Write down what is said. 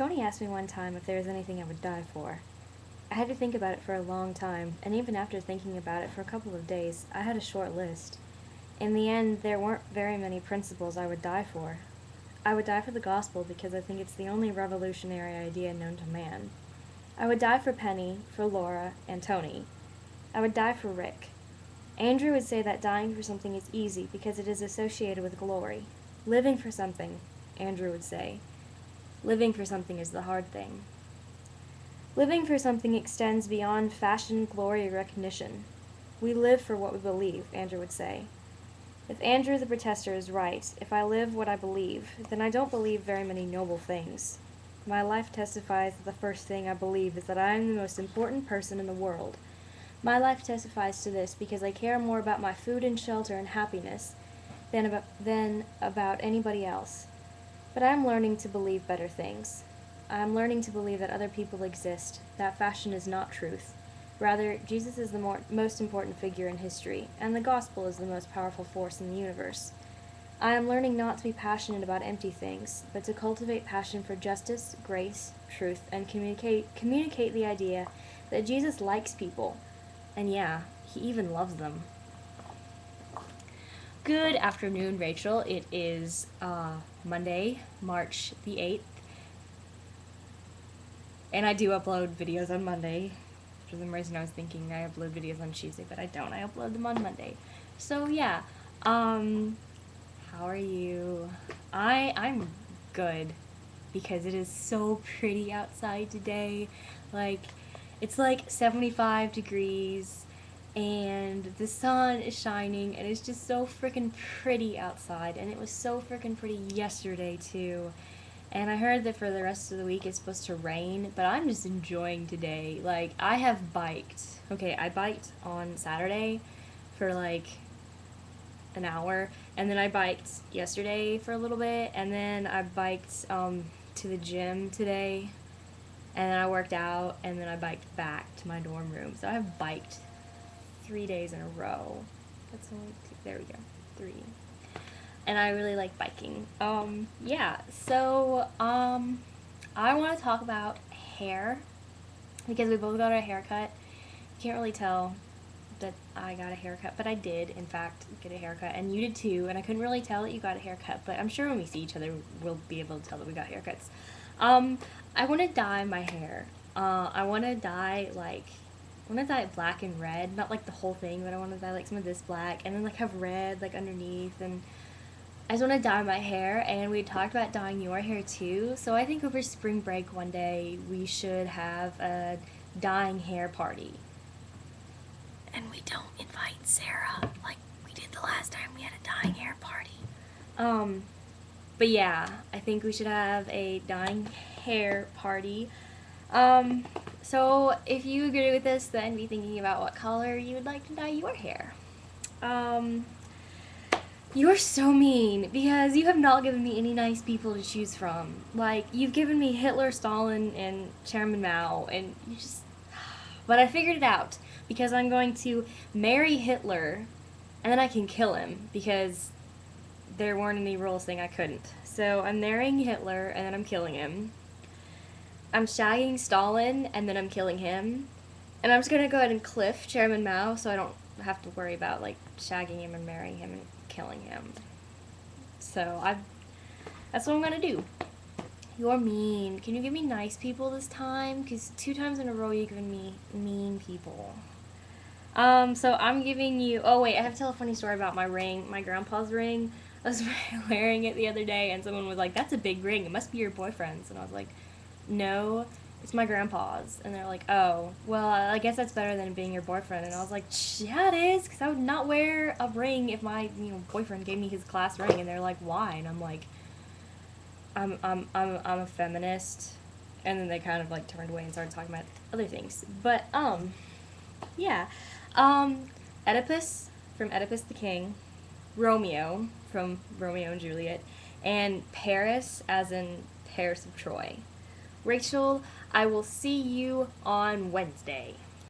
Tony asked me one time if there was anything I would die for. I had to think about it for a long time, and even after thinking about it for a couple of days, I had a short list. In the end, there weren't very many principles I would die for. I would die for the gospel because I think it's the only revolutionary idea known to man. I would die for Penny, for Laura, and Tony. I would die for Rick. Andrew would say that dying for something is easy because it is associated with glory. Living for something, Andrew would say. Living for something is the hard thing. Living for something extends beyond fashion, glory, or recognition. We live for what we believe, Andrew would say. If Andrew the protester is right, if I live what I believe, then I don't believe very many noble things. My life testifies that the first thing I believe is that I am the most important person in the world. My life testifies to this because I care more about my food and shelter and happiness than about anybody else. But I am learning to believe better things. I am learning to believe that other people exist, that fashion is not truth. Rather, Jesus is the most important figure in history, and the gospel is the most powerful force in the universe. I am learning not to be passionate about empty things, but to cultivate passion for justice, grace, truth, and communicate the idea that Jesus likes people. And yeah, he even loves them. Good afternoon, Rachel. It is Monday, March the 8th. And I do upload videos on Monday. For some reason I was thinking I upload videos on Tuesday, but I don't. I upload them on Monday. So yeah, how are you? I'm good because it is so pretty outside today. Like, it's like 75 degrees and the sun is shining and it's just so freaking pretty outside, and it was so freaking pretty yesterday too. And I heard that for the rest of the week it's supposed to rain, but I'm just enjoying today. Like, I have biked. Okay, I biked on Saturday for like an hour, and then I biked yesterday for a little bit, and then I biked to the gym today, and then I worked out, and then I biked back to my dorm room. So I've biked 3 days in a row. That's only two. There we go. 3. And I really like biking. Yeah, so, I want to talk about hair, because we both got a haircut. You can't really tell that I got a haircut, but I did, in fact, get a haircut, and you did too, and I couldn't really tell that you got a haircut, but I'm sure when we see each other, we'll be able to tell that we got haircuts. I want to dye my hair. I want to dye, it black and red, not like the whole thing, but I want to dye like some of this black, and then like have red like underneath, and I just want to dye my hair, and we talked about dyeing your hair too, so I think over spring break one day we should have a dyeing hair party. And we don't invite Sarah like we did the last time we had a dyeing hair party. But yeah, I think we should have a dyeing hair party. So if you agree with this, then be thinking about what color you would like to dye your hair. You're so mean, because you have not given me any nice people to choose from. Like, you've given me Hitler, Stalin, and Chairman Mao, and you just... But I figured it out, because I'm going to marry Hitler, and then I can kill him, because there weren't any rules saying I couldn't. So I'm marrying Hitler, and then I'm killing him. I'm shagging Stalin, and then I'm killing him. And I'm just gonna go ahead and cliff Chairman Mao, so I don't have to worry about, like, shagging him and marrying him and killing him. So that's what I'm gonna do. You're mean. Can you give me nice people this time? Because 2 times in a row you've given me mean people. So I'm giving you... Oh, wait, I have to tell a funny story about my ring, my grandpa's ring. I was wearing it the other day, and someone was like, "That's a big ring. It must be your boyfriend's." And I was like, "No, it's my grandpa's." And they're like, "Oh, well, I guess that's better than being your boyfriend." And I was like, "Yeah, it is, because I would not wear a ring if my boyfriend gave me his class ring." And they're like, "Why?" And I'm like, I'm a feminist." And then they kind of like turned away and started talking about other things. But yeah, Oedipus from Oedipus the King, Romeo from Romeo and Juliet, and Paris as in Paris of Troy. Rachel, I will see you on Wednesday.